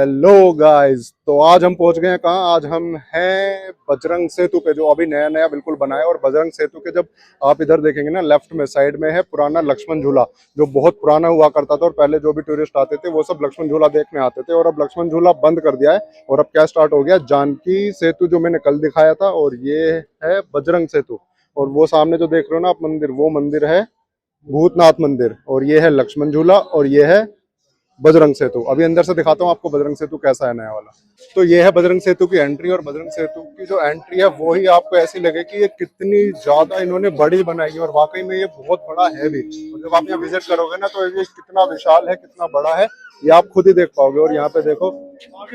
Hello guys, तो आज हम पहुंच गए हैं कहाँ। आज हम हैं बजरंग सेतु पे, जो अभी नया नया बिल्कुल बना है। और बजरंग सेतु के जब आप इधर देखेंगे ना, लेफ्ट में साइड में है पुराना लक्ष्मण झूला, जो बहुत पुराना हुआ करता था। और पहले जो भी टूरिस्ट आते थे वो सब लक्ष्मण झूला देखने आते थे। और अब लक्ष्मण झूला बंद कर दिया है और अब क्या स्टार्ट हो गया, जानकी सेतु, जो मैंने कल दिखाया था। और ये है बजरंग सेतु। और वो सामने जो देख रहे हो ना आप मंदिर, वो मंदिर है भूतनाथ मंदिर। और ये है लक्ष्मण झूला और ये है बजरंग सेतु। अभी अंदर से दिखाता हूँ आपको बजरंग सेतु कैसा है नया वाला। तो ये है बजरंग सेतु की एंट्री। और बजरंग सेतु की जो एंट्री है वो ही आपको ऐसी लगे कि ये कितनी ज्यादा इन्होंने बड़ी बनाई है। और वाकई में ये बहुत बड़ा है भी। और जब आप यहाँ विजिट करोगे ना तो ये कितना विशाल है, कितना बड़ा है, ये आप खुद ही देख पाओगे। और यहाँ पे देखो,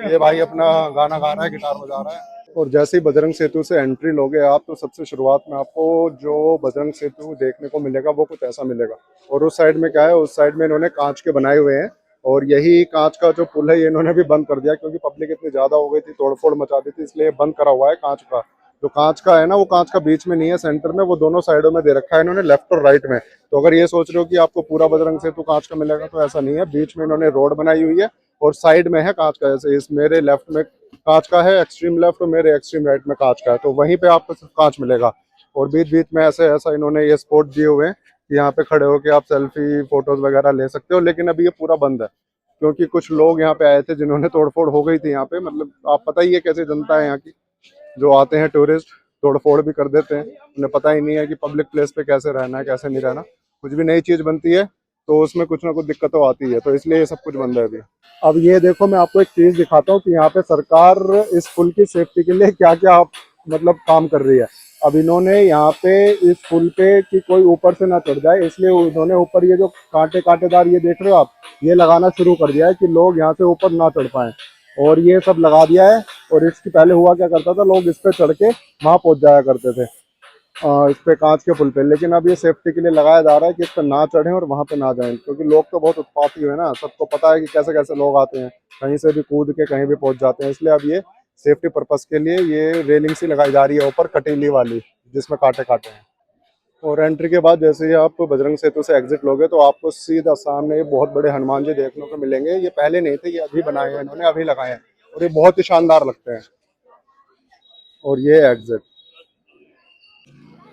ये भाई अपना गाना गा रहा है, गिटार बजा रहा है। और जैसे ही बजरंग सेतु से एंट्री लोगे आप, तो सबसे शुरुआत में आपको जो बजरंग सेतु देखने को मिलेगा वो कुछ ऐसा मिलेगा। और उस साइड में क्या है, उस साइड में इन्होंने कांच के बनाए हुए हैं। और यही कांच का जो पुल है ये इन्होंने भी बंद कर दिया, क्योंकि पब्लिक इतनी ज्यादा हो गई थी, तोड़फोड़ मचा दी थी, इसलिए बंद करा हुआ है कांच का। जो कांच का है ना, वो कांच का बीच में नहीं है, सेंटर में, वो दोनों साइडों में दे रखा है इन्होंने, लेफ्ट और राइट में। तो अगर ये सोच रहे हो कि आपको पूरा बजरंग सेतु कांच का मिलेगा, तो ऐसा नहीं है। बीच में इन्होंने रोड बनाई हुई है और साइड में है कांच का। जैसे इस मेरे लेफ्ट में कांच का है एक्सट्रीम लेफ्ट, और मेरे एक्सट्रीम राइट में कांच का है, तो वहीं पे आपको सिर्फ कांच मिलेगा। और बीच बीच में ऐसे ऐसा इन्होंने ये स्पॉट दिए हुए हैं कि यहाँ पे खड़े होकर आप सेल्फी फोटोज वगैरह ले सकते हो। लेकिन अभी ये पूरा बंद है, क्योंकि कुछ लोग यहाँ पे आए थे जिन्होंने तोड़फोड़ हो गई थी यहाँ पे। मतलब आप पता ही है कैसे जनता है यहाँ की, जो आते हैं टूरिस्ट तोड़फोड़ भी कर देते हैं। उन्हें पता ही नहीं है कि पब्लिक प्लेस पे कैसे रहना है, कैसे नहीं रहना। कुछ भी नई चीज बनती है तो उसमें कुछ ना कुछ दिक्कत तो आती है, तो इसलिए ये सब कुछ बंद है अभी। अब ये देखो, मैं आपको एक चीज दिखाता हूँ कि यहाँ पे सरकार इस पुल की सेफ्टी के लिए क्या क्या मतलब काम कर रही है। अब इन्होंने यहाँ पे इस पुल पे कि कोई ऊपर से ना चढ़ जाए, इसलिए उन्होंने ऊपर ये जो कांटे कांटेदार ये देख रहे हो आप, ये लगाना शुरू कर दिया है कि लोग यहाँ से ऊपर ना चढ़ पाए। और ये सब लगा दिया है। और इसकी पहले हुआ क्या करता था, लोग इस पे चढ़ के वहां पहुंच जाया करते थे, इस पे कांच के पुल पे। लेकिन अब ये सेफ्टी के लिए लगाया जा रहा है कि इस पे ना चढ़ें और वहां पे ना जाएं, क्योंकि लोग तो बहुत उत्पाती हुए ना, सबको पता है कि कैसे कैसे लोग आते हैं, कहीं से भी कूद के कहीं भी पहुंच जाते हैं। इसलिए अब ये सेफ्टी पर्पज के लिए ये रेलिंग सी लगाई जा रही है ऊपर, कटीली वाली, जिसमें कांटे कांटे हैं। और एंट्री के बाद जैसे ही आप बजरंग सेतु से एग्जिट लोगे तो आपको सीधा सामने ये बहुत बड़े हनुमान जी देखने को मिलेंगे। ये पहले नहीं थे, ये अभी बनाए हैं इन्होंने, अभी लगाए हैं, और ये बहुत ही शानदार लगते हैं। और ये एग्जिट,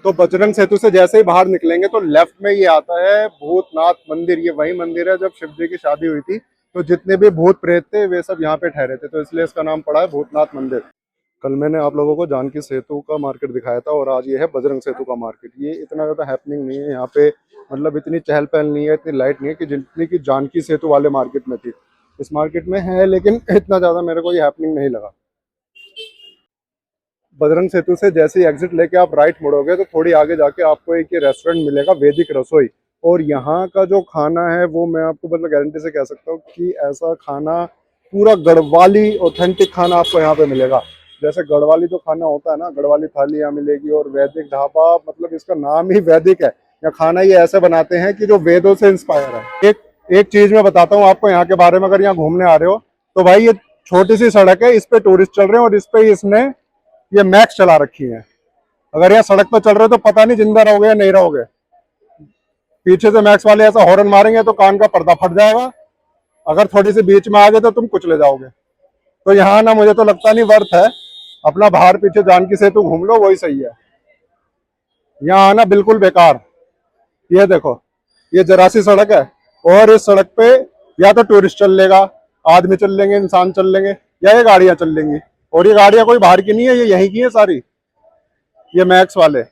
तो बजरंग सेतु से जैसे ही बाहर निकलेंगे तो लेफ्ट में ये आता है भूतनाथ मंदिर। ये वही मंदिर है जब शिव जी की शादी हुई थी, तो जितने भी भूत प्रेत थे वे सब यहाँ पे ठहरे थे, तो इसलिए इसका नाम पड़ा है भूतनाथ मंदिर। कल मैंने आप लोगों को जानकी सेतु का मार्केट दिखाया था, और आज ये है बजरंग सेतु का मार्केट। ये इतना ज्यादा हैपनिंग नहीं है यहाँ पे, मतलब इतनी चहल पहल नहीं है, इतनी लाइट नहीं है कि जितनी की जानकी सेतु वाले मार्केट में थी। इस मार्केट में है, लेकिन इतना ज्यादा मेरे को ये हैपनिंग नहीं लगा। बजरंग सेतु से जैसे ही एग्जिट लेके आप राइट मुड़ोगे तो थोड़ी आगे जाके आपको एक ये रेस्टोरेंट मिलेगा, वैदिक रसोई। और यहाँ का जो खाना है वो मैं आपको मतलब गारंटी से कह सकता हूँ कि ऐसा खाना, पूरा गढ़वाली ऑथेंटिक खाना आपको यहाँ पे मिलेगा। जैसे गढ़वाली जो खाना होता है ना, गढ़वाली थाली यहाँ मिलेगी। और वैदिक ढाबा, मतलब इसका नाम ही वैदिक है। यहाँ खाना ये ऐसे बनाते हैं कि जो वेदों से इंस्पायर है। एक एक चीज मैं बताता हूँ आपको यहाँ के बारे में, अगर यहाँ घूमने आ रहे हो तो भाई, ये छोटी सी सड़क है, इस पे टूरिस्ट चल रहे हैं और इस पे इसने ये मैक्स चला रखी है। अगर यहाँ सड़क पर चल रहे हो तो पता नहीं जिंदा रहोगे या नहीं रहोगे। पीछे से मैक्स वाले ऐसा हॉर्न मारेंगे तो कान का पर्दा फट जाएगा। अगर थोड़ी सी बीच में आ गए तो तुम कुचले जाओगे। तो यहाँ ना, मुझे तो लगता नहीं वर्थ है। अपना बाहर पीछे जानकी सेतु घूम लो, वही सही है। यहाँ आना बिल्कुल बेकार। ये देखो, ये जरा सी सड़क है, और इस सड़क पे या तो टूरिस्ट चल लेगा, आदमी चल लेंगे, इंसान चल लेंगे, या ये गाड़ियां चल लेंगी। और ये गाड़ियां कोई बाहर की नहीं है, ये यहीं की है सारी, ये मैक्स वाले।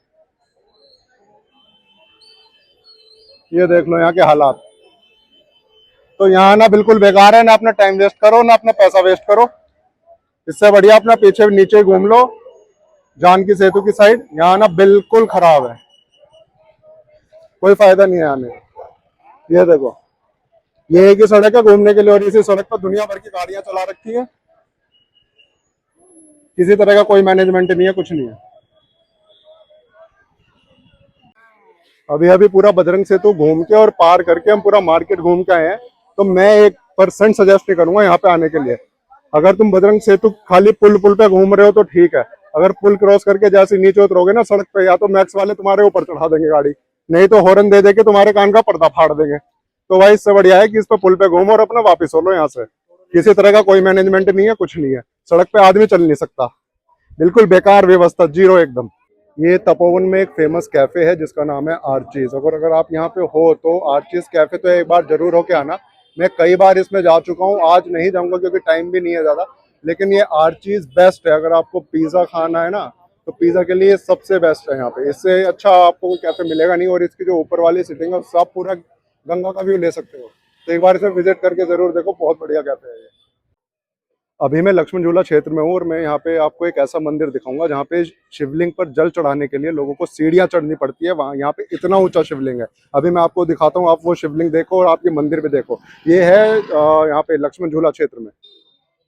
ये देख लो यहाँ के हालात। तो यहाँ ना बिल्कुल बेकार है, ना अपना टाइम वेस्ट करो, ना अपना पैसा वेस्ट करो। इससे बढ़िया अपना पीछे नीचे घूम लो, जानकी सेतु की साइड। यहाँ ना बिल्कुल खराब है, कोई फायदा नहीं है आने का। ये देखो, ये एक ही सड़क है घूमने के लिए, और इसी सड़क पर दुनिया भर की गाड़ियां चला रखी है। किसी तरह का कोई मैनेजमेंट नहीं है, कुछ नहीं है। अभी अभी पूरा बजरंग सेतु घूम के और पार करके हम पूरा मार्केट घूम के आए हैं। तो मैं 1% सजेस्ट नहीं करूंगा यहाँ पे आने के लिए। अगर तुम बजरंग सेतु खाली पुल पुल पे घूम रहे हो तो ठीक है। अगर पुल क्रॉस करके जैसे नीचे उतरोगे ना सड़क पे, या तो मैक्स वाले तुम्हारे ऊपर चढ़ा देंगे गाड़ी, नहीं तो हॉर्न दे के तुम्हारे कान का पर्दा फाड़ देंगे। तो भाई इससे बढ़िया है कि इस पे पुल पे घूमो और अपना वापिस हो लो यहाँ से। किसी तरह का कोई मैनेजमेंट नहीं है, कुछ नहीं है, सड़क पे आदमी चल नहीं सकता, बिल्कुल बेकार व्यवस्था, जीरो एकदम। ये तपोवन में एक फेमस कैफे है जिसका नाम है आर्चीज। अगर अगर आप यहाँ पे हो तो आर्चीज कैफे तो एक बार जरूर होके आना। मैं कई बार इसमें जा चुका हूँ, आज नहीं जाऊंगा क्योंकि टाइम भी नहीं है ज्यादा, लेकिन ये आर्चीज बेस्ट है। अगर आपको पिज्जा खाना है ना तो पिज्जा के लिए सबसे बेस्ट है यहाँ पे, इससे अच्छा आपको कोई कैफे मिलेगा नहीं। और इसकी जो ऊपर वाली सीटिंग है उससे आप पूरा गंगा का व्यू ले सकते हो, तो एक बार इसमें विजिट करके जरूर देखो, बहुत बढ़िया कैफे है ये। अभी मैं लक्ष्मण झूला क्षेत्र में हूँ और मैं यहाँ पे आपको एक ऐसा मंदिर दिखाऊंगा जहाँ पे शिवलिंग पर जल चढ़ाने के लिए लोगों को सीढ़ियाँ चढ़नी पड़ती है। वहाँ यहाँ पे इतना ऊंचा शिवलिंग है, अभी मैं आपको दिखाता हूँ, आप वो शिवलिंग देखो और आप ये मंदिर भी देखो। ये है यहाँ पे लक्ष्मण झूला क्षेत्र में।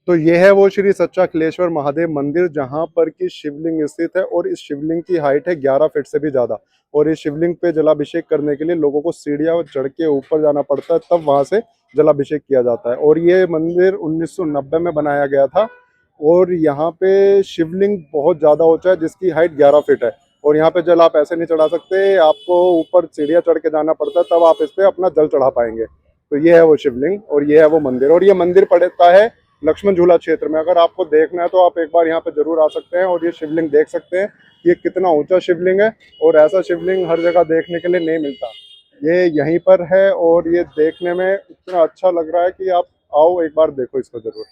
तो ये है वो श्री सच्चा अखिलेश्वर महादेव मंदिर जहाँ पर की शिवलिंग स्थित है, और इस शिवलिंग की हाइट है 11 फीट से भी ज्यादा। और इस शिवलिंग पे जलाभिषेक करने के लिए लोगों को सीढ़ियाँ चढ़ के ऊपर जाना पड़ता है, तब वहां से जलाभिषेक किया जाता है। और ये मंदिर 1990 में बनाया गया था। और यहाँ पे शिवलिंग बहुत ज्यादा ऊंचा है जिसकी हाइट 11 फीट है। और यहाँ पे जल आप ऐसे नहीं चढ़ा सकते, आपको ऊपर सीढ़ियाँ चढ़ के जाना पड़ता है, तब आप इस पे अपना जल चढ़ा पाएंगे। तो ये है वो शिवलिंग और ये है वो मंदिर, और ये मंदिर पड़ता है लक्ष्मण झूला क्षेत्र में। अगर आपको देखना है तो आप एक बार यहाँ पे जरूर आ सकते हैं और ये शिवलिंग देख सकते हैं, ये कितना ऊंचा शिवलिंग है। और ऐसा शिवलिंग हर जगह देखने के लिए नहीं मिलता, ये यहीं पर है और ये देखने में इतना अच्छा लग रहा है कि आप आओ एक बार देखो इसको जरूर।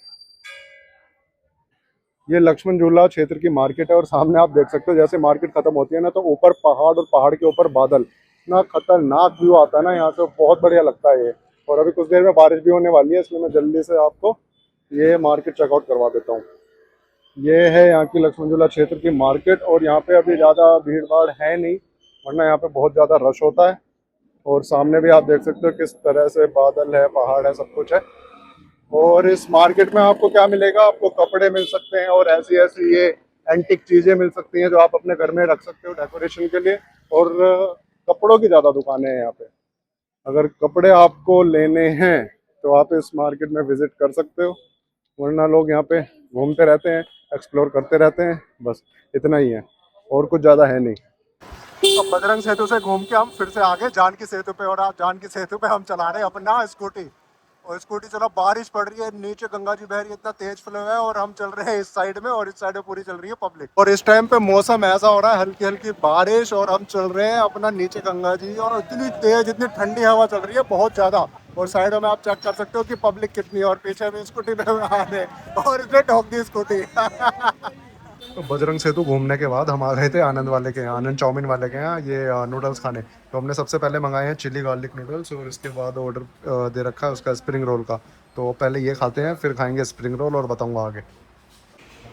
ये लक्ष्मण झूला क्षेत्र की मार्केट है और सामने आप देख सकते हो जैसे मार्केट खत्म होती है ना तो ऊपर पहाड़ और पहाड़ के ऊपर बादल, इतना खतरनाक व्यू आता है ना यहाँ से, बहुत बढ़िया लगता है ये। और अभी कुछ देर में बारिश भी होने वाली है, इसलिए मैं जल्दी से आपको ये मार्केट चेकआउट करवा देता हूँ। ये है यहाँ की लक्ष्मण झूला क्षेत्र की मार्केट, और यहाँ पे अभी ज़्यादा भीड़ भाड़ है नहीं, वरना यहाँ पे बहुत ज़्यादा रश होता है। और सामने भी आप देख सकते हो किस तरह से बादल है, पहाड़ है, सब कुछ है। और इस मार्केट में आपको क्या मिलेगा, आपको कपड़े मिल सकते हैं और ऐसी ऐसी ये एंटिक चीज़ें मिल सकती हैं जो आप अपने घर में रख सकते हो डेकोरेशन के लिए। और कपड़ों की ज़्यादा दुकानें हैं यहाँ पे, अगर कपड़े आपको लेने हैं तो आप इस मार्केट में विजिट कर सकते हो, वरना लोग यहाँ पे घूमते रहते हैं, एक्सप्लोर करते रहते हैं, बस इतना ही है और कुछ ज़्यादा है नहीं। अब बजरंग सेतु से घूम के हम फिर से आगे जानकी सेतु पे, और आज जानकी सेतु पे हम चला रहे हैं अपना स्कूटी। और स्कूटी चला, बारिश पड़ रही है, नीचे गंगा जी बह रही है, इतना तेज फ्लो है, और हम चल रहे हैं इस साइड में और इस साइड में पूरी चल रही है पब्लिक। और इस टाइम पे मौसम ऐसा हो रहा है, हल्की हल्की बारिश, और हम चल रहे हैं अपना नीचे गंगा जी, और इतनी तेज इतनी ठंडी हवा चल रही है बहुत ज्यादा। और साइडों में आप चेक कर सकते हो कि पब्लिक कितनी है, और पीछे भी स्कूटी पे आ रहे और इसने ठोक दी स्कूटी। तो बजरंग सेतु घूमने के बाद हम आ गए थे आनंद वाले के यहाँ, आनंद चाउमीन वाले के यहाँ, ये नूडल्स खाने। तो हमने सबसे पहले मंगाए हैं चिली गार्लिक नूडल्स, और इसके बाद ऑर्डर दे रखा है उसका स्प्रिंग रोल का। तो पहले ये खाते हैं फिर खाएंगे स्प्रिंग रोल, और बताऊंगा आगे।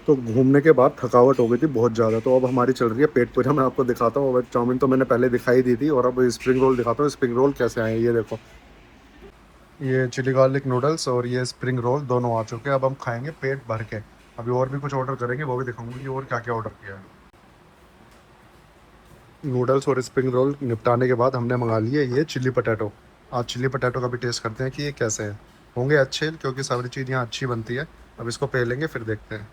तो घूमने के बाद थकावट हो गई थी बहुत ज़्यादा, तो अब हमारी चल रही है पेट पूजा। मैं आपको दिखाता हूँ, चाउमीन तो मैंने पहले दिखाई दी थी, और अब स्प्रिंग रोल दिखाता हूँ। स्प्रिंग रोल कैसे आए ये देखो, ये चिली गार्लिक नूडल्स और ये स्प्रिंग रोल दोनों आ चुके हैं। अब हम खाएंगे पेट भर के। अभी और भी कुछ ऑर्डर करेंगे, वो भी दिखाऊंगा कि और क्या क्या ऑर्डर किया है। नूडल्स और स्प्रिंग रोल निपटाने के बाद हमने मंगा लिए ये चिली पटैटो। आज चिली पटैटो का भी टेस्ट करते हैं कि ये कैसे हैं, होंगे अच्छे, क्योंकि सारी चीज़ यहाँ अच्छी बनती है। अब इसको पहलेंगे फिर देखते हैं।